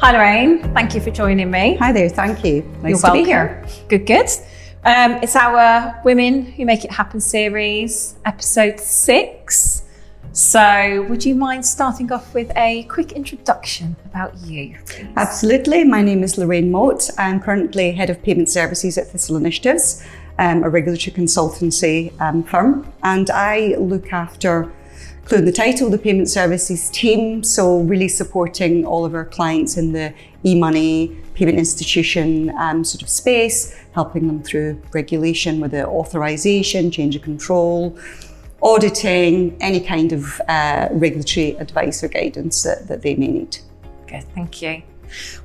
Hi Lorraine, thank you for joining me. Hi there, thank you. Nice You're to be welcome. here. Good. It's our Women Who Make It Happen series, episode 6. So would you mind starting off with a quick introduction about you, please? Absolutely. My name is Lorraine Mouat. I'm currently Head of Payment Services at Thistle Initiatives, a regulatory consultancy firm. And I look after, including the title, the Payment Services team. So really supporting all of our clients in the e-money, payment institution sort of space, helping them through regulation with the authorization, change of control, auditing, any kind of regulatory advice or guidance that they may need. Good, thank you.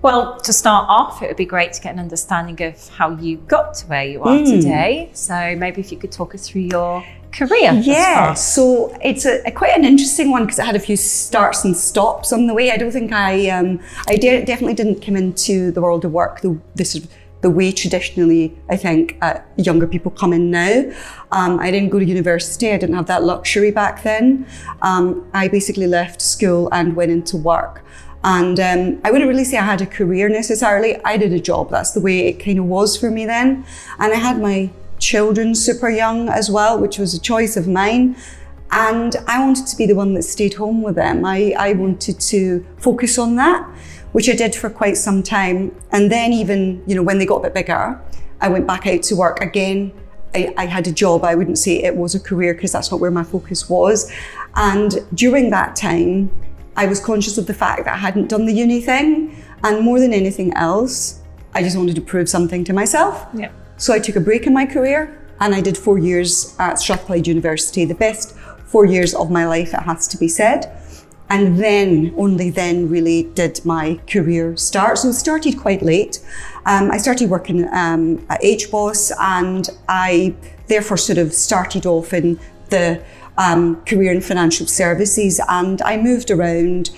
Well, to start off, it would be great to get an understanding of how you got to where you are today. So maybe if you could talk us through your career. Yeah, so it's quite an interesting one because it had a few starts and stops on the way. I don't think definitely didn't come into the world of work the way traditionally I think younger people come in now. I didn't go to university. I didn't have that luxury back then. I basically left school and went into work. And I wouldn't really say I had a career necessarily. I did a job. That's the way it kind of was for me then. And I had my children super young as well, which was a choice of mine. And I wanted to be the one that stayed home with them. I wanted to focus on that, which I did for quite some time. And then even, when they got a bit bigger, I went back out to work again. I had a job. I wouldn't say it was a career because that's not where my focus was. And during that time, I was conscious of the fact that I hadn't done the uni thing. And more than anything else, I just wanted to prove something to myself. Yeah. So I took a break in my career and I did 4 years at Strathclyde University, the best 4 years of my life, it has to be said. And then, only then really did my career start. So it started quite late. I started working at HBOS and I therefore sort of started off in the career in financial services, and I moved around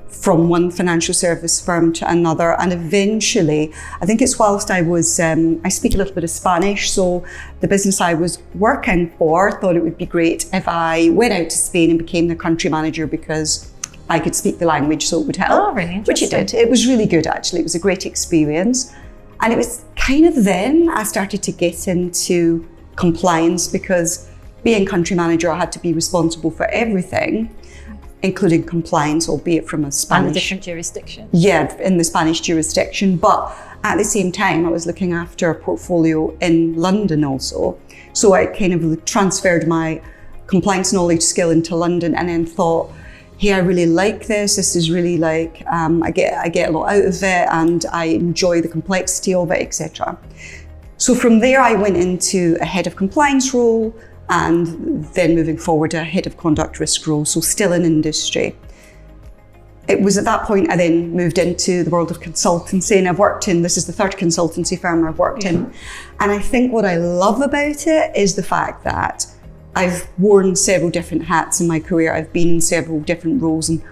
from one financial service firm to another, and eventually, I think it's whilst I was, I speak a little bit of Spanish, so the business I was working for thought it would be great if I went out to Spain and became the country manager because I could speak the language, so it would help. Oh, really Which it interesting. did. It was really good, actually. It was a great experience. And it was kind of then I started to get into compliance because being country manager, I had to be responsible for everything, including compliance, albeit from a Spanish... And a different jurisdiction. Yeah, in the Spanish jurisdiction. But at the same time, I was looking after a portfolio in London also. So I kind of transferred my compliance knowledge skill into London and then thought, hey, I really like this. This is really like, I get a lot out of it and I enjoy the complexity of it, etc. So from there, I went into a head of compliance role, and then moving forward, a head of conduct risk role, so still in industry. It was at that point I then moved into the world of consultancy, and this is the third consultancy firm I've worked in. And I think what I love about it is the fact that I've worn several different hats in my career. I've been in several different roles in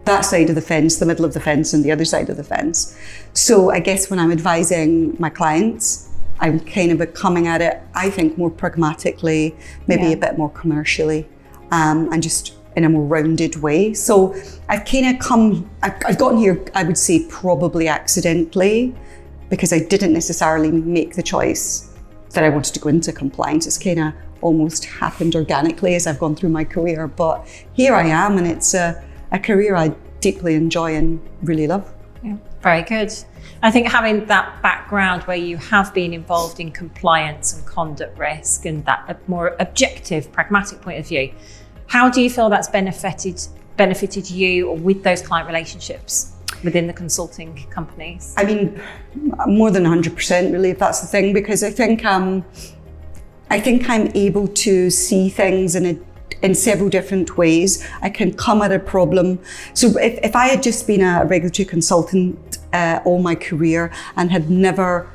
that side of the fence, the middle of the fence, and the other side of the fence. So I guess when I'm advising my clients, I'm kind of coming at it, I think, more pragmatically, maybe a bit more commercially, and just in a more rounded way. So I've kind of I've gotten here, I would say, probably accidentally, because I didn't necessarily make the choice that I wanted to go into compliance. It's kind of almost happened organically as I've gone through my career. But here I am, and it's a career I deeply enjoy and really love. Yeah, very good. I think having that background where you have been involved in compliance and conduct risk and that more objective, pragmatic point of view, how do you feel that's benefited you or with those client relationships within the consulting companies? I mean, more than 100% really, if that's the thing, because I think I'm able to see things in several different ways. I can come at a problem. So if I had just been a regulatory consultant all my career and had never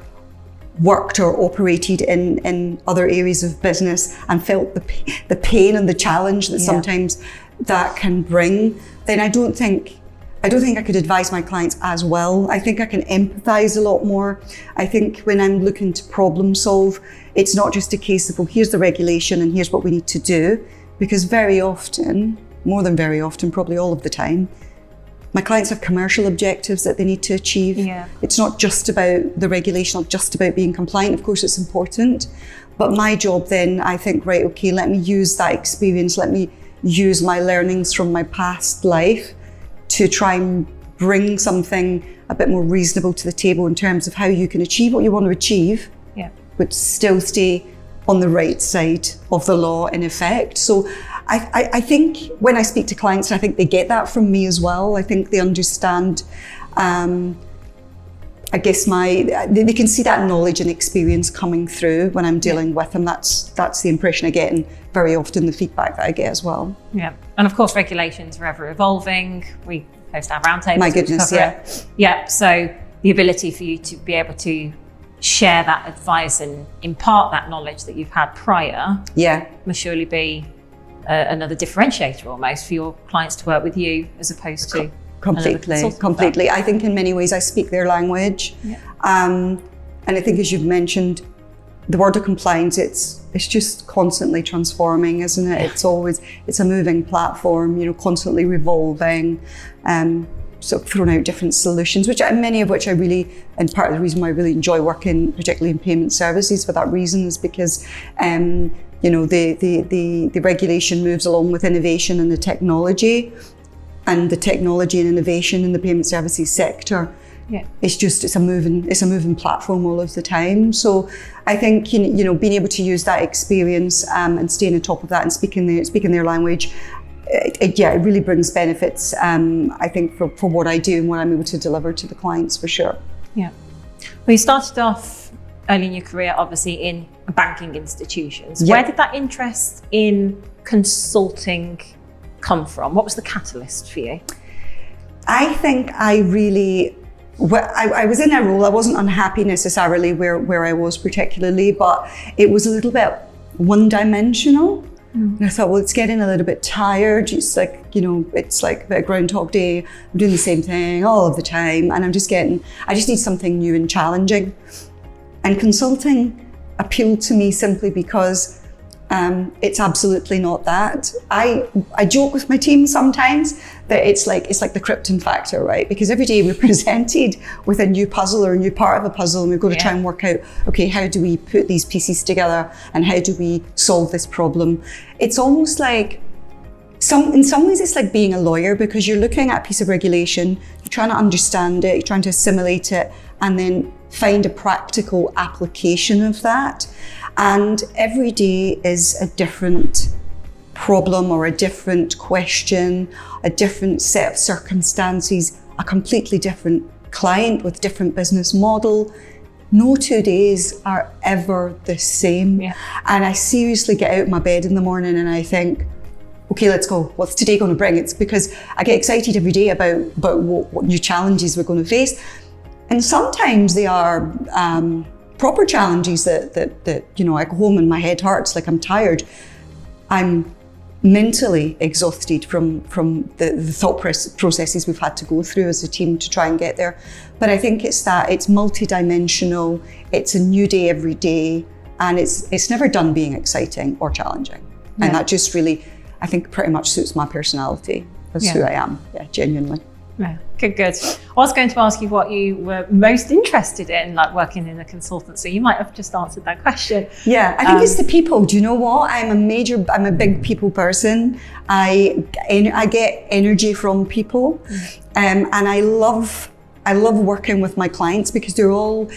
worked or operated in other areas of business and felt the pain and the challenge that sometimes that can bring, then I don't think I could advise my clients as well. I think I can empathize a lot more. I think when I'm looking to problem solve, it's not just a case of, well, here's the regulation and here's what we need to do. Because very often, more than very often, probably all of the time, my clients have commercial objectives that they need to achieve. Yeah. It's not just about the regulation, not just about being compliant. Of course, it's important. But my job then, I think, right, okay, let me use that experience, let me use my learnings from my past life to try and bring something a bit more reasonable to the table in terms of how you can achieve what you want to achieve, but still stay on the right side of the law in effect. So I think when I speak to clients, I think they get that from me as well. I think they understand, I guess they can see that knowledge and experience coming through when I'm dealing with them. That's the impression I get, and very often the feedback that I get as well. Yeah, and of course regulations are ever evolving. We host our roundtables. My goodness, yeah. Yeah, so the ability for you to be able to share that advice and impart that knowledge that you've had prior must surely be another differentiator almost for your clients to work with you as opposed to Completely. I think in many ways I speak their language. And I think, as you've mentioned, the world of compliance, it's just constantly transforming, isn't it? It's a moving platform, constantly revolving, sort of throwing out different solutions, many of which I really, and part of the reason why I really enjoy working, particularly in payment services for that reason, is because the regulation moves along with innovation and the technology. And the technology and innovation in the payment services sector, it's a moving platform all of the time. So I think being able to use that experience and staying on top of that and speaking their language, it really brings benefits. I think for what I do and what I'm able to deliver to the clients, for sure. Yeah. Well, you started off early in your career, obviously in banking institutions. Where did that interest in consulting come from? What was the catalyst for you? I think I was in a role, I wasn't unhappy necessarily where I was particularly, but it was a little bit one-dimensional. And I thought, well, it's getting a little bit tired. It's like, it's like a bit of Groundhog Day. I'm doing the same thing all of the time. And I just need something new and challenging. And consulting appealed to me simply because it's absolutely not that. I joke with my team sometimes that it's like the Krypton factor, right? Because every day we're presented with a new puzzle or a new part of a puzzle, and we've got to try and work out, okay, how do we put these pieces together and how do we solve this problem? It's almost like, in some ways it's like being a lawyer, because you're looking at a piece of regulation, you're trying to understand it, you're trying to assimilate it, and then find a practical application of that. And every day is a different problem or a different question, a different set of circumstances, a completely different client with different business model. No 2 days are ever the same. And I seriously get out of my bed in the morning and I think, okay, let's go. What's today going to bring? It's because I get excited every day about what new challenges we're going to face. And sometimes they are proper challenges that I go home and my head hurts, like I'm tired. I'm mentally exhausted from the thought processes we've had to go through as a team to try and get there. But I think it's multidimensional, it's a new day every day, and it's never done being exciting or challenging. And that just really, I think, pretty much suits my personality. That's who I am, genuinely. Yeah, good. I was going to ask you what you were most interested in, like working in a consultancy. You might have just answered that question. Yeah, I think it's the people. Do you know what? I'm a big people person. I get energy from people, and I love working with my clients because they're all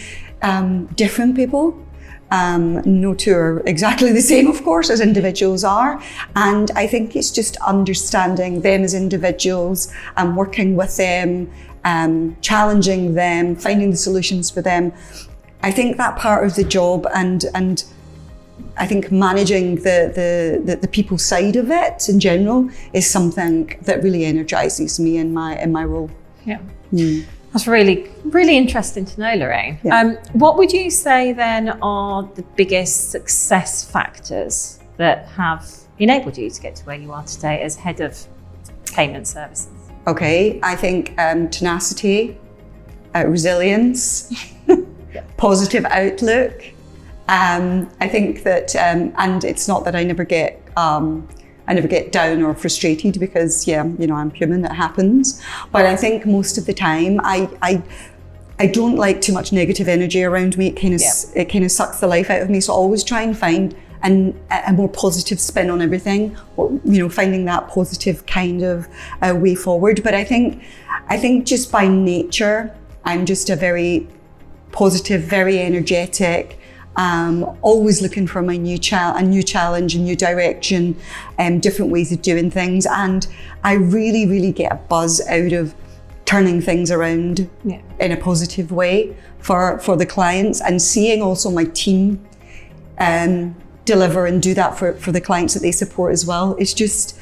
different people. No two are exactly the same, of course, as individuals are. And I think it's just understanding them as individuals and working with them, challenging them, finding the solutions for them. I think that part of the job and I think managing the people side of it in general is something that really energizes me in my role. Yeah. That's really, really interesting to know, Lorraine. What would you say then are the biggest success factors that have enabled you to get to where you are today as head of payment services? Okay, I think tenacity, resilience, positive outlook. I think that, and it's not that I never get never get down or frustrated because, I'm human, it happens. But I think most of the time, I don't like too much negative energy around me. It kind of sucks the life out of me. So I always try and find a more positive spin on everything, or finding that positive kind of way forward. But I think just by nature, I'm just a very positive, very energetic, always looking for a new challenge, a new direction, different ways of doing things. And I really, really get a buzz out of turning things around in a positive way for the clients, and seeing also my team deliver and do that for the clients that they support as well. It's just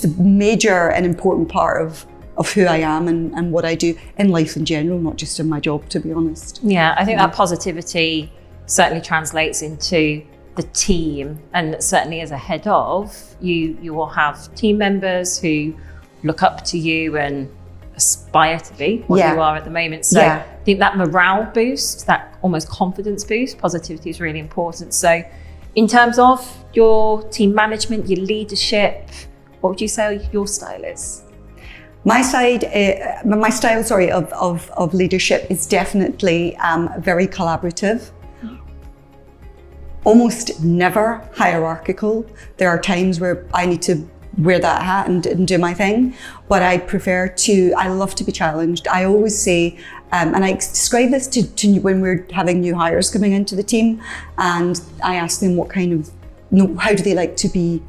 a major and important part of who I am and what I do in life in general, not just in my job, to be honest. Yeah, I think that positivity certainly translates into the team, and certainly as a head of, you will have team members who look up to you and aspire to be what you are at the moment. So I think that morale boost, that almost confidence boost, positivity is really important. So in terms of your team management, your leadership, what would you say your style is? My style of leadership is definitely very collaborative. Almost never hierarchical. There are times where I need to wear that hat and do my thing, but I love to be challenged. I always say, and I describe this to when we're having new hires coming into the team, and I ask them what kind of, how do they like to be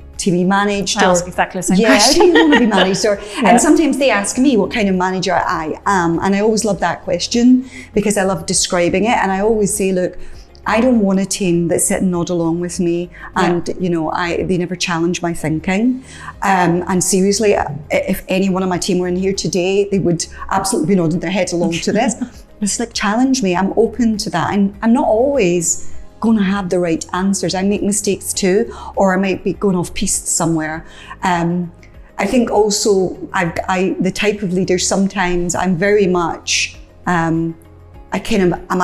managed? I ask exactly the same question. How do you want to be managed? And sometimes they ask me what kind of manager I am, and I always love that question because I love describing it. And I always say, look, I don't want a team that sit and nod along with me and, they never challenge my thinking. And seriously, if any one of my team were in here today, they would absolutely be nodding their heads along to this. It's like, challenge me. I'm open to that. And I'm not always going to have the right answers. I make mistakes too, or I might be going off piste somewhere. I think also the type of leader, sometimes I'm very much, I'm at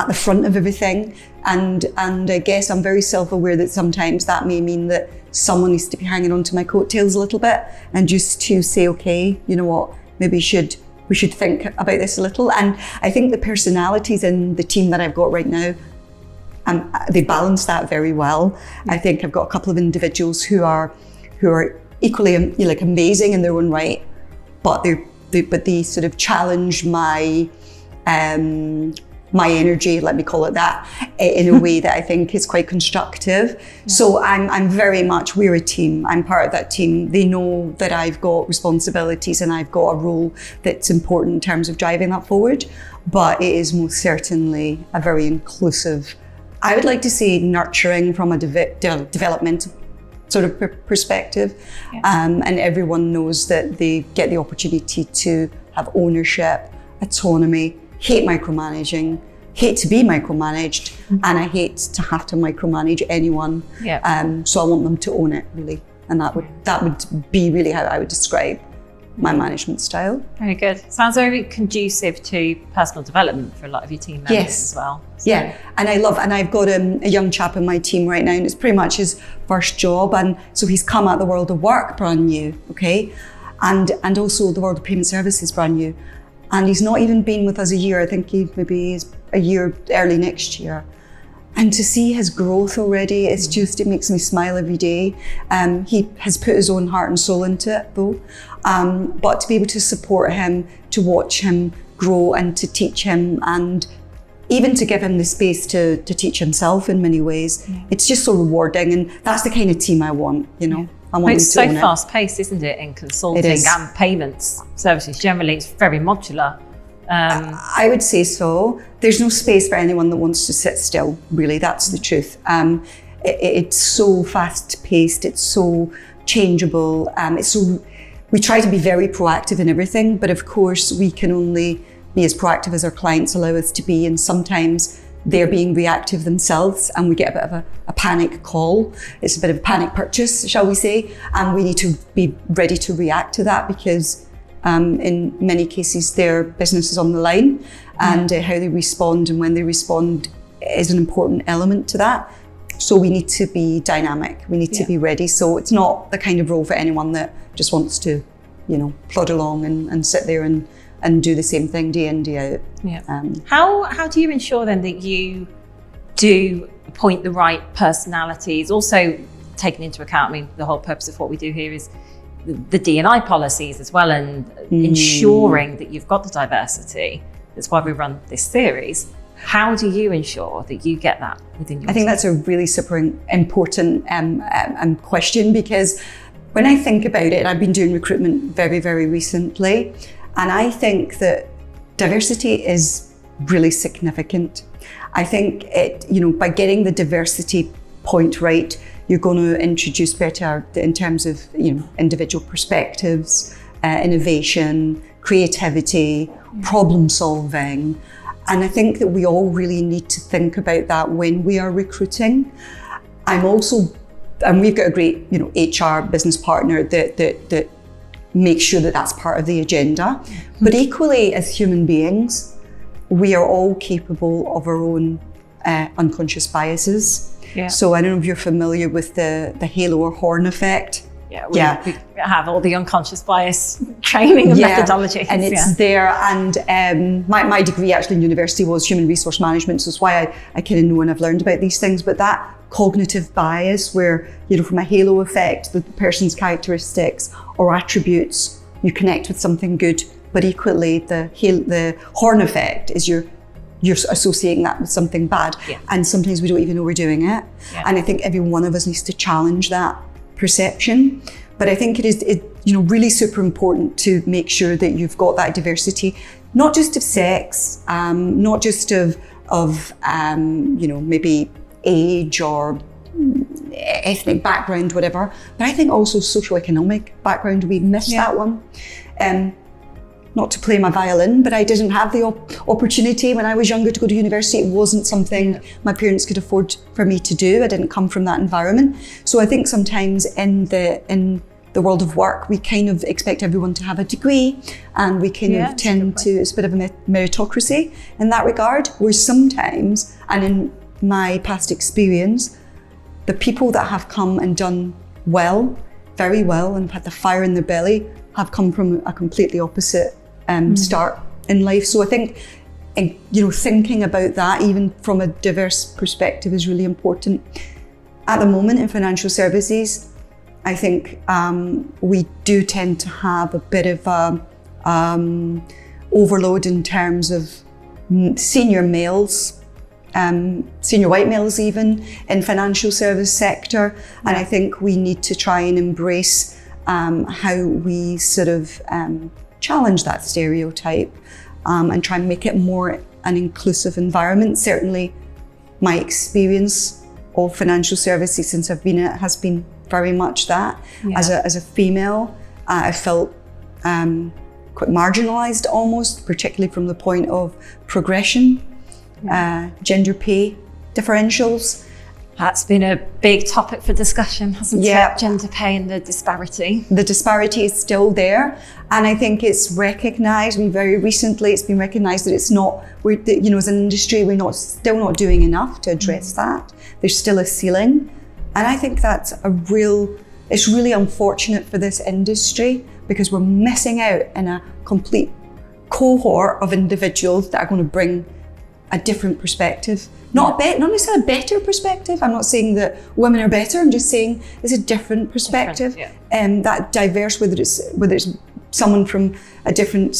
the front of everything, and I guess I'm very self-aware that sometimes that may mean that someone needs to be hanging on to my coattails a little bit, and just to say, okay, you know what, maybe we should think about this a little. And I think the personalities in the team that I've got right now, they balance that very well. I think I've got a couple of individuals who are equally amazing in their own right, but they sort of challenge my energy, let me call it that, in a way that I think is quite constructive. Yeah. So I'm very much, we're a team. I'm part of that team. They know that I've got responsibilities and I've got a role that's important in terms of driving that forward. But it is most certainly a very inclusive, I would like to say nurturing from a developmental sort of perspective. Yeah. And everyone knows that they get the opportunity to have ownership, autonomy, hate micromanaging, hate to be micromanaged, and I hate to have to micromanage anyone. Yeah. So I want them to own it, really. And that would be really how I would describe my management style. Very good. Sounds very conducive to personal development for a lot of your team members as well. So. Yeah, and I've got a young chap in my team right now, and it's pretty much his first job, and so he's come out the world of work brand new, okay? And also the world of payment services brand new. And he's not even been with us a year. I think he maybe is a year early next year. And to see his growth already, it makes me smile every day. He has put his own heart and soul into it though. But to be able to support him, to watch him grow and to teach him, and even to give him the space to teach himself in many ways, it's just so rewarding. And that's the kind of team I want, you know. It's so fast paced, isn't it, in consulting and payments services? Generally, it's very modular. I would say so. There's no space for anyone that wants to sit still, really, that's the truth. It's so fast paced, it's so changeable. We try to be very proactive in everything, but of course we can only be as proactive as our clients allow us to be, and sometimes they're being reactive themselves and we get a bit of a panic call. It's a bit of a panic purchase, shall we say, and we need to be ready to react to that because in many cases their business is on the line, and how they respond and when they respond is an important element to that. So we need to be dynamic. We need to be ready. So it's not the kind of role for anyone that just wants to, plod along and sit there and do the same thing day in, day out. Yeah. How do you ensure then that you do appoint the right personalities? Also taking into account, the whole purpose of what we do here is the D&I policies as well, and ensuring that you've got the diversity. That's why we run this series. How do you ensure that you get that within your I think team? that's a really super important question, because when I think about it, I've been doing recruitment very, very recently, and I think that diversity is really significant. I think by getting the diversity point right, you're going to introduce better in terms of individual perspectives, innovation, creativity, problem solving. And I think that we all really need to think about that when we are recruiting. And we've got a great, HR business partner that makes sure that that's part of the agenda. But equally, as human beings, we are all capable of our own unconscious biases. Yeah. So I don't know if you're familiar with the halo or horn effect. We have all the unconscious bias training and methodologies. And it's there. And my degree actually in university was human resource management, so it's why I kind of know and I've learned about these things. But that cognitive bias where, from a halo effect, the person's characteristics or attributes, you connect with something good. But equally, the horn effect is you're associating that with something bad. Yeah. And sometimes we don't even know we're doing it. Yeah. And I think every one of us needs to challenge that perception. But I think it is really super important to make sure that you've got that diversity, not just of sex, not just of maybe age or ethnic background, whatever, but I think also socioeconomic background. We missed that one. Not to play my violin, but I didn't have the opportunity when I was younger to go to university. It wasn't something my parents could afford for me to do. I didn't come from that environment. So I think sometimes in the world of work, we kind of expect everyone to have a degree, and we kind of tend to, it's a bit of a meritocracy in that regard, where sometimes, and in my past experience, the people that have come and done well, very well, and had the fire in their belly, have come from a completely opposite start in life. So I think, thinking about that, even from a diverse perspective, is really important. At the moment in financial services, I think we do tend to have a bit of overload in terms of senior males, senior white males even, in financial service sector. And I think we need to try and embrace how we sort of challenge that stereotype and try and make it more an inclusive environment. Certainly my experience of financial services since I've been in it has been very much that. As a female, I felt quite marginalised almost, particularly from the point of progression, gender pay differentials. That's been a big topic for discussion, hasn't it? Gender pay and the disparity. The disparity is still there. And I think it's recognised, very recently it's been recognised that it's not, as an industry, we're still not doing enough to address that. There's still a ceiling. And I think that's it's really unfortunate for this industry, because we're missing out in a complete cohort of individuals that are going to bring a different perspective. Not necessarily a better perspective. I'm not saying that women are better. I'm just saying it's a different perspective. And that diverse, whether it's someone from a different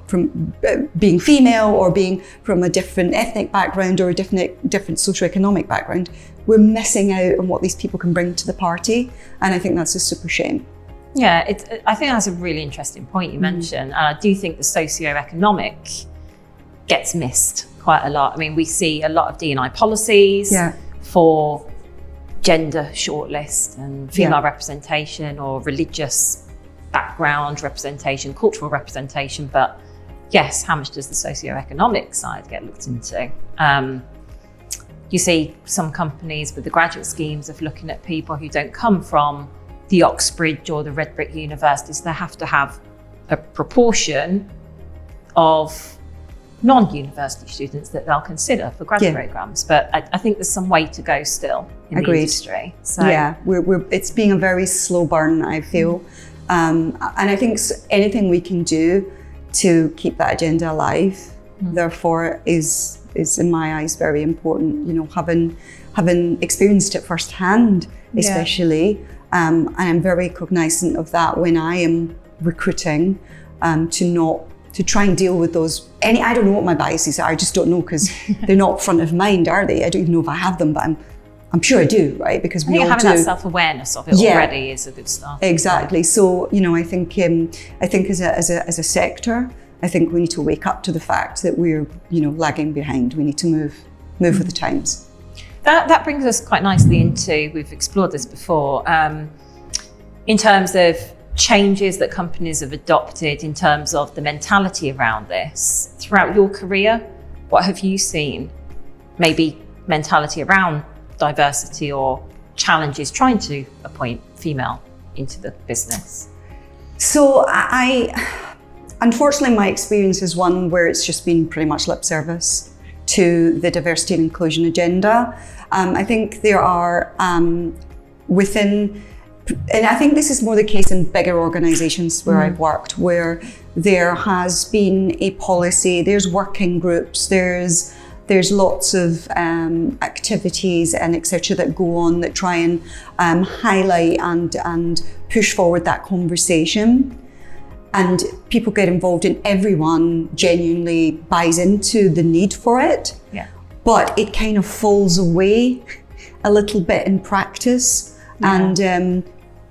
from being female or being from a different ethnic background or a different socioeconomic background, we're missing out on what these people can bring to the party. And I think that's a super shame. Yeah, I think that's a really interesting point you mentioned. And I do think the socioeconomic gets missed quite a lot. I mean, we see a lot of D&I policies for gender shortlist and female representation or religious background representation, cultural representation. But yes, how much does the socioeconomic side get looked into? You see some companies with the graduate schemes of looking at people who don't come from the Oxbridge or the Red Brick universities. They have to have a proportion of non-university students that they'll consider for graduate programs. But I think there's some way to go still in the industry. So yeah, it's being a very slow burn, I feel. And I think anything we can do to keep that agenda alive, therefore, is in my eyes very important. You know, having experienced it firsthand, especially, and I'm very cognizant of that when I am recruiting, to try and deal with those. I don't know what my biases are. I just don't know, because they're not front of mind, are they? I don't even know if I have them, but I'm sure I do, right? Because we all having do. that self-awareness of it already is a good start. Exactly. So, you know, I think as a sector, I think we need to wake up to the fact that we're, you know, lagging behind. We need to move with the times. That brings us quite nicely into, we've explored this before, in terms of changes that companies have adopted in terms of the mentality around this. Throughout your career, what have you seen? Maybe mentality around diversity or challenges trying to appoint female into the business? So unfortunately, my experience is one where it's just been pretty much lip service to the diversity and inclusion agenda. I think there are and I think this is more the case in bigger organizations where I've worked, where there has been a policy, there's working groups, there's lots of activities and etc. that go on that try and highlight and push forward that conversation. And people get involved, and everyone genuinely buys into the need for it. Yeah. But it kind of falls away a little bit in practice. Yeah. And,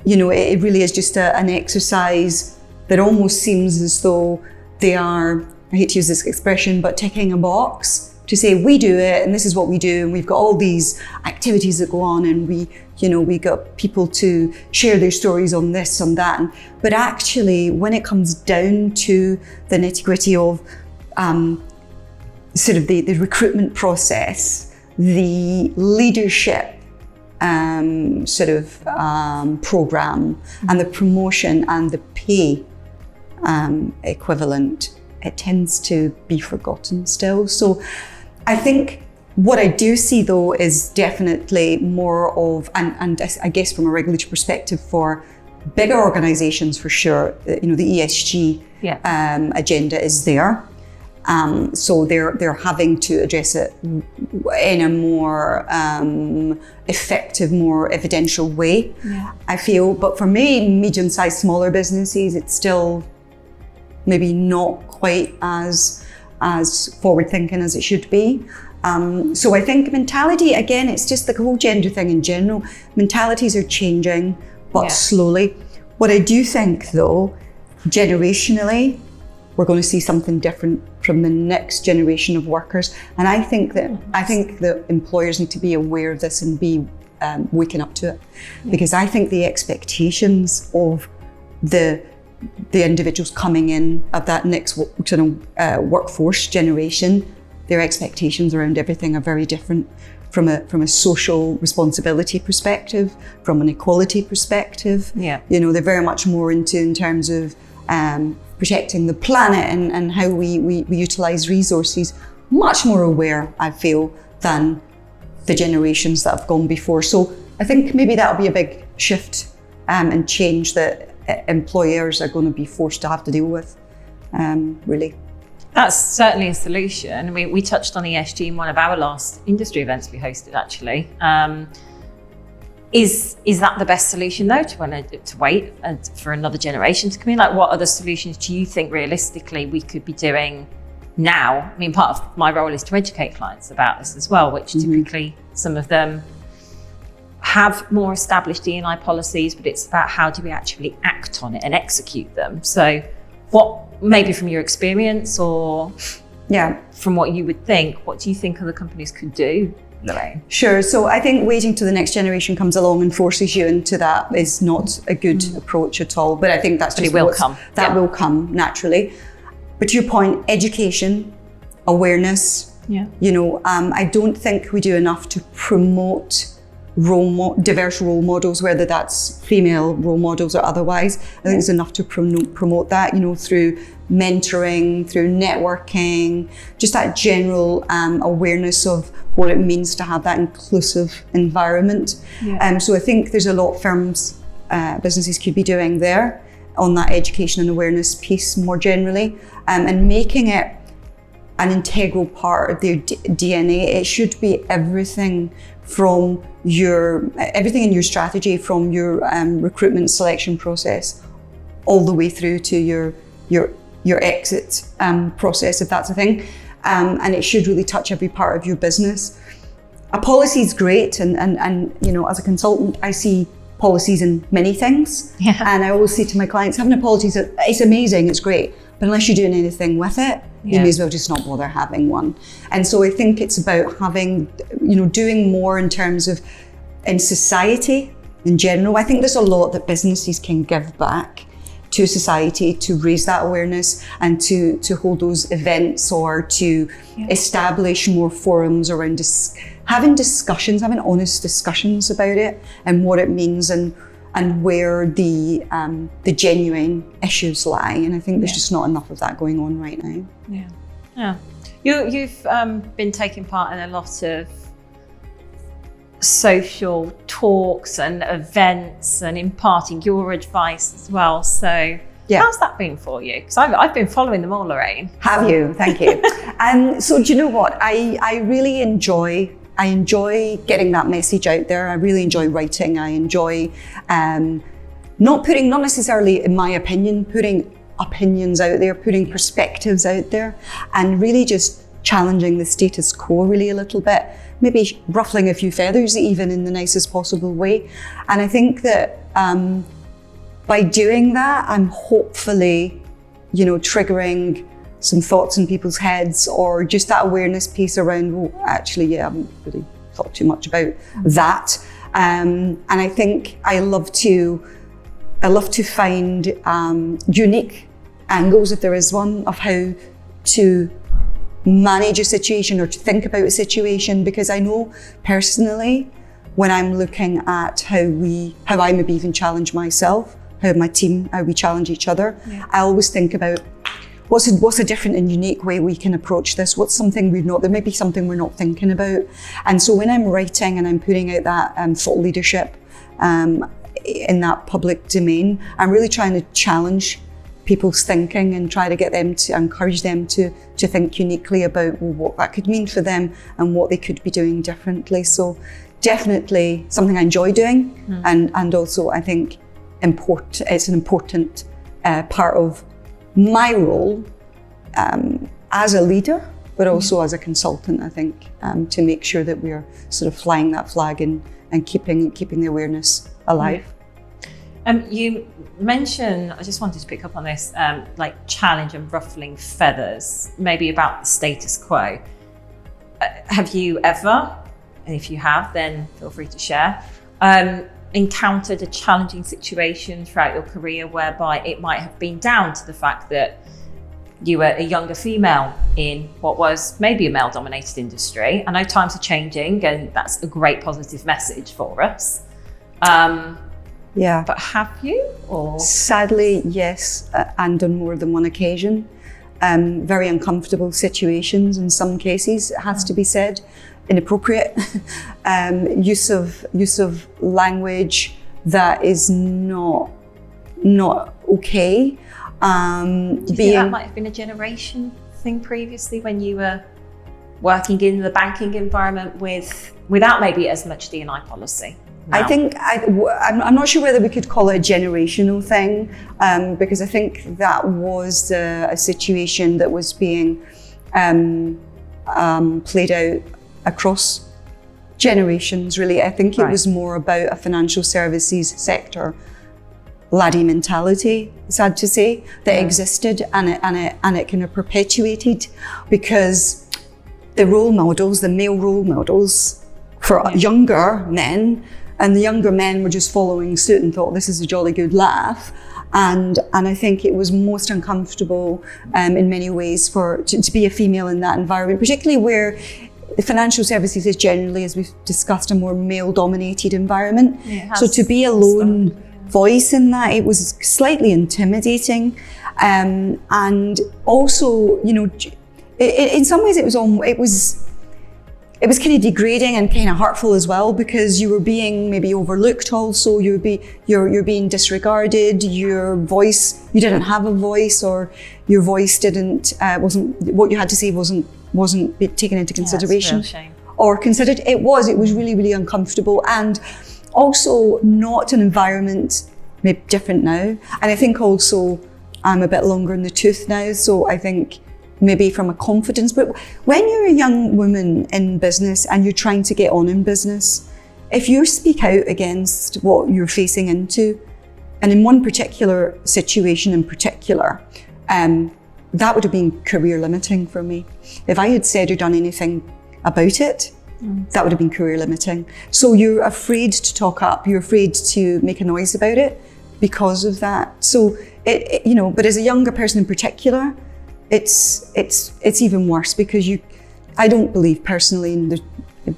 you know, it really is just an exercise that almost seems as though they are, I hate to use this expression, but ticking a box to say, we do it, and this is what we do, and we've got all these activities that go on, and we got people to share their stories on this, on that. But actually, when it comes down to the nitty-gritty of sort of the recruitment process, the leadership program, and the promotion and the pay equivalent, it tends to be forgotten still. So I think what I do see, though, is definitely more of, and I guess from a regulatory perspective for bigger organizations, for sure, you know, the ESG agenda is there. So they're having to address it in a more effective, more evidential way, I feel. But for me, medium-sized, smaller businesses, it's still maybe not quite as forward-thinking as it should be. So I think mentality, again, it's just the whole gender thing in general. Mentalities are changing, but slowly. What I do think, though, generationally, we're going to see something different from the next generation of workers. And I think that employers need to be aware of this and be waking up to it. Because I think the expectations of the individuals coming in of that next workforce generation, their expectations around everything are very different from a social responsibility perspective, from an equality perspective. Yeah. You know, they're very much more in terms of protecting the planet and how we utilize resources, much more aware, I feel, than the generations that have gone before. So I think maybe that'll be a big shift and change that employers are going to be forced to have to deal with, really. That's certainly a solution. We touched on ESG in one of our last industry events we hosted, actually. Is that the best solution, though, to wait for another generation to come in? Like, what other solutions do you think realistically we could be doing now? I mean, part of my role is to educate clients about this as well, which typically some of them have more established D&I policies, but it's about how do we actually act on it and execute them. So what, maybe from your experience or from what you would think, what do you think other companies could do, Lorraine? Sure. So I think waiting till the next generation comes along and forces you into that is not a good approach at all. But I think that's just will come. That will come naturally. But to your point, education, awareness. Yeah. You know, I don't think we do enough to promote diverse role models, whether that's female role models or otherwise. I think there's enough to promote that, through mentoring, through networking, just that general awareness of what it means to have that inclusive environment. So I think there's a lot firms, businesses could be doing there on that education and awareness piece more generally, and making it an integral part of their DNA. It should be everything in your strategy, from your recruitment selection process, all the way through to your exit process, if that's a thing. And it should really touch every part of your business. A policy is great, and as a consultant, I see policies in many things. And I always say to my clients, having a policy is amazing, it's great, but unless you're doing anything with it, you may as well just not bother having one. And so I think it's about doing more in terms of in society in general. I think there's a lot that businesses can give back to society to raise that awareness and to hold those events, or to establish more forums around having honest discussions about it and what it means and where the genuine issues lie. And I think there's just not enough of that going on right now. You've been taking part in a lot of social talks and events and imparting your advice as well. So how's that been for you? Because I've been following them all, Lorraine. Have you? Thank you. So do you know what? I really enjoy getting that message out there. I really enjoy writing. I enjoy not necessarily, in my opinion, putting opinions out there, putting perspectives out there, and really just challenging the status quo really a little bit, maybe ruffling a few feathers even in the nicest possible way. And I think that by doing that, I'm hopefully, triggering some thoughts in people's heads, or just that awareness piece around, I haven't really thought too much about that. And I think I love to find unique angles, if there is one, of how to manage a situation or to think about a situation, because I know personally, when I'm looking at how I maybe even challenge myself, how my team, how we challenge each other, I always think about what's a different and unique way we can approach this? What's something there may be something we're not thinking about. And so when I'm writing and I'm putting out that thought leadership in that public domain, I'm really trying to challenge people's thinking and try to get them to encourage them to think uniquely about what that could mean for them and what they could be doing differently. So definitely something I enjoy doing, and also I think it's an important part of my role as a leader, but also as a consultant, I think, to make sure that we're sort of flying that flag and keeping the awareness alive. You mentioned, I just wanted to pick up on this, like challenge and ruffling feathers, maybe about the status quo. Have you ever, and if you have, then feel free to share, encountered a challenging situation throughout your career whereby it might have been down to the fact that you were a younger female in what was maybe a male-dominated industry? I know times are changing, and that's a great positive message for us. But have you? Or sadly, yes, and on more than one occasion. Very uncomfortable situations in some cases, it has to be said. Inappropriate use of language that is not okay. Do you think that might have been a generation thing previously when you were working in the banking environment without maybe as much D&I policy? No. I think I'm not sure whether we could call it a generational thing, because I think that was a situation that was being played out across generations, really. I think it was more about a financial services sector laddie mentality, sad to say, that existed, and it kind of perpetuated, because the male role models for younger men, and the younger men were just following suit and thought this is a jolly good laugh. And I think it was most uncomfortable in many ways to be a female in that environment, particularly where the financial services is generally, as we've discussed, a more male-dominated environment. Yeah, so to be a lone voice in that, it was slightly intimidating. And also, you know, in some ways it was kind of degrading and kind of hurtful as well, because you were being maybe overlooked also, you're being disregarded, your voice, you didn't have a voice, or your voice wasn't, what you had to say wasn't taken into consideration. That's a real shame. Or considered. It was really, really uncomfortable, and also not an environment, maybe different now. And I think also I'm a bit longer in the tooth now, so I think maybe from a confidence, but when you're a young woman in business and you're trying to get on in business, if you speak out against what you're facing into, and in one particular situation in particular, that would have been career limiting for me. If I had said or done anything about it, that would have been career limiting. So you're afraid to talk up, you're afraid to make a noise about it because of that. So you know, but as a younger person in particular, it's even worse, because I don't believe personally, and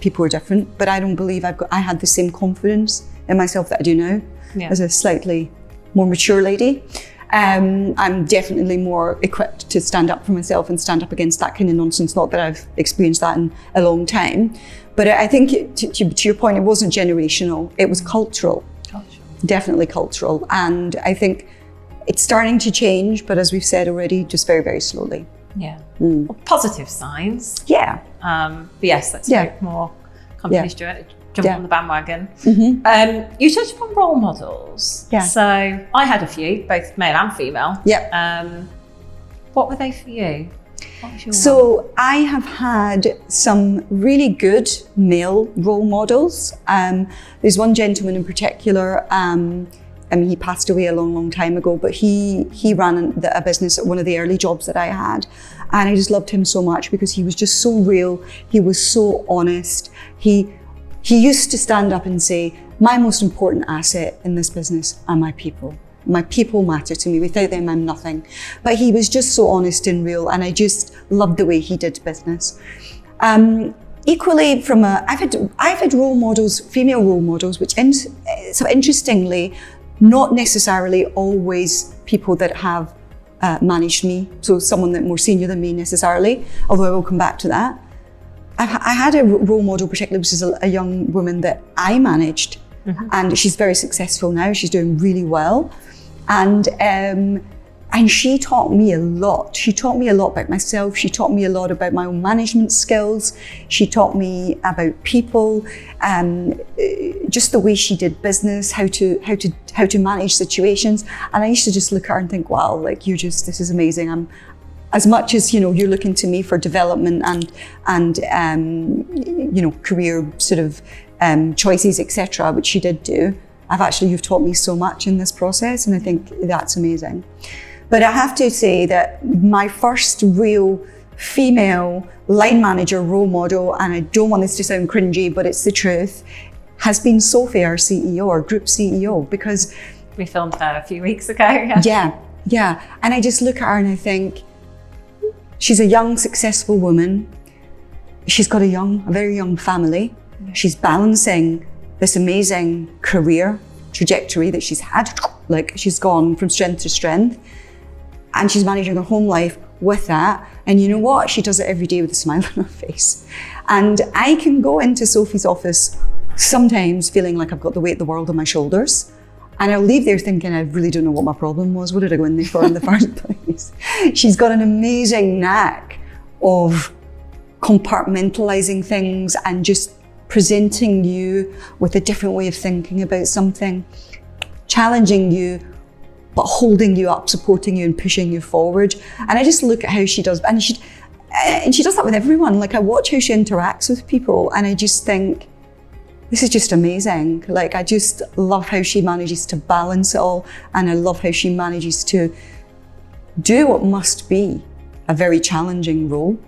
people are different, but I don't believe I had the same confidence in myself that I do now, as a slightly more mature lady. I'm definitely more equipped to stand up for myself and stand up against that kind of nonsense. Not that I've experienced that in a long time, but I think to your point, it wasn't generational, it was cultural. Definitely cultural. And I think it's starting to change, but as we've said already, just very, very slowly. Yeah. Well, positive signs. Yeah. But yes, let's hope more companies jump on the bandwagon. You touched upon role models. Yeah. So I had a few, both male and female. Yeah. What were they for you? What was your So I have had some really good male role models. There's one gentleman in particular, I mean, he passed away a long, long time ago, but he ran a business at one of the early jobs that I had. And I just loved him so much because he was just so real. He was so honest. He used to stand up and say, my most important asset in this business are my people. My people matter to me. Without them, I'm nothing. But he was just so honest and real. And I just loved the way he did business. Equally, I've had role models, female role models, which so interestingly, not necessarily always people that have managed me, so someone that more senior than me necessarily, although I will come back to that. I had a role model particularly, which is a young woman that I managed, and she's very successful now, she's doing really well. And she taught me a lot. She taught me a lot about myself. She taught me a lot about my own management skills. She taught me about people, just the way she did business, how to manage situations. And I used to just look at her and think, wow, like this is amazing. I'm, as much as, you know, you're looking to me for development and you know, career sort of choices, etc., which she did do. You've taught me so much in this process, and I think that's amazing. But I have to say that my first real female line manager role model, and I don't want this to sound cringy, but it's the truth, has been Sophie, our CEO, our group CEO, because we filmed her a few weeks ago. Yeah. And I just look at her and I think, she's a young, successful woman. She's got a very young family. She's balancing this amazing career trajectory that she's had. Like, she's gone from strength to strength. And she's managing her home life with that. And you know what? She does it every day with a smile on her face. And I can go into Sophie's office sometimes feeling like I've got the weight of the world on my shoulders. And I'll leave there thinking, I really don't know what my problem was. What did I go in there for in the first place? She's got an amazing knack of compartmentalizing things and just presenting you with a different way of thinking about something, challenging you, but holding you up, supporting you and pushing you forward. And I just look at how she does, and she does that with everyone. Like, I watch how she interacts with people and I just think, this is just amazing. Like, I just love how she manages to balance it all, and I love how she manages to do what must be a very challenging role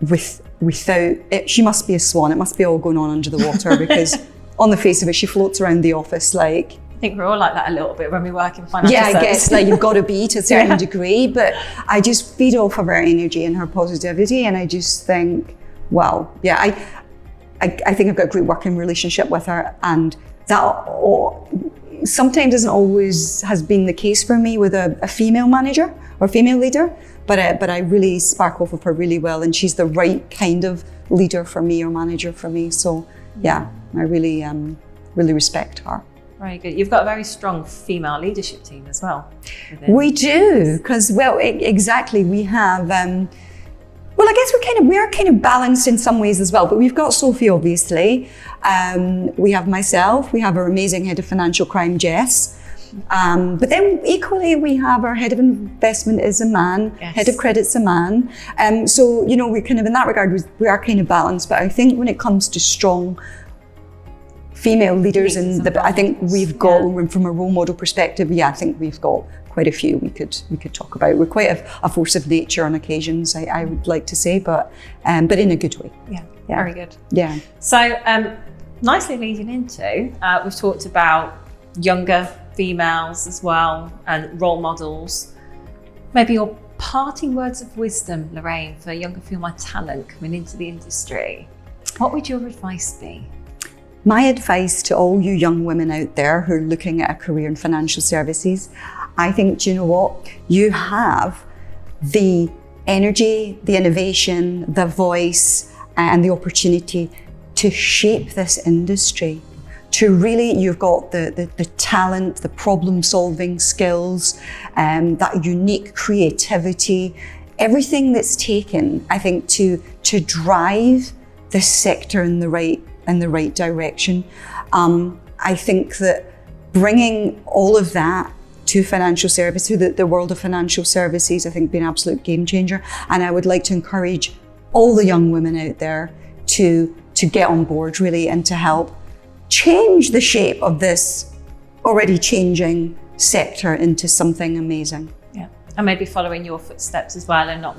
without it. She must be a swan. It must be all going on under the water because on the face of it, she floats around the office like... I think we're all like that a little bit when we work in financial services. services. I guess like you've got to be to a certain degree, but I just feed off of her energy and her positivity, and I just think, well, yeah, I think I've got a great working relationship with her, and that sometimes isn't always has been the case for me with a female manager or female leader, but I really spark off of her really well, and she's the right kind of leader for me or manager for me. So yeah, I really respect her. Very good. You've got a very strong female leadership team as well. We do, because exactly, we have. Well, I guess we are kind of balanced in some ways as well, but we've got Sophie, obviously. We have myself, we have our amazing head of financial crime, Jess. But then equally, we have our head of investment is a man, yes. Head of credit's a man. So, you know, we're kind of, in that regard, we are kind of balanced. But I think when it comes to strong female leaders, I think we've got, from a role model perspective, I think we've got quite a few we could talk about. We're quite a force of nature on occasions, I would like to say, but in a good way. Yeah, very good. Yeah. So nicely leading into, we've talked about younger females as well and role models. Maybe your parting words of wisdom, Lorraine, for younger female talent coming into the industry. What would your advice be? My advice to all you young women out there who are looking at a career in financial services, I think, do you know what? You have the energy, the innovation, the voice, and the opportunity to shape this industry. To really, you've got the talent, the problem-solving skills, that unique creativity, everything that's taken, I think, to drive this sector in the right direction. I think that bringing all of that to financial services, to the world of financial services, I think be an absolute game changer. And I would like to encourage all the young women out there to get on board really, and to help change the shape of this already changing sector into something amazing. Yeah, and maybe following your footsteps as well, and not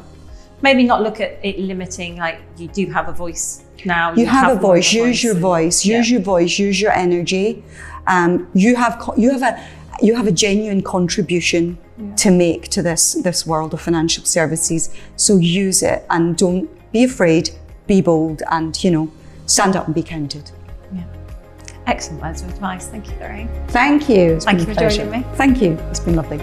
look at it limiting, like you do have a voice now. You have a voice, use your voice, use your voice, use your energy. You have a genuine contribution to make to this world of financial services. So use it, and don't be afraid, be bold, and stand up and be counted. Yeah. Excellent words of advice. Thank you, Lorraine. Thank you. Thank you for joining me. Thank you. It's been lovely.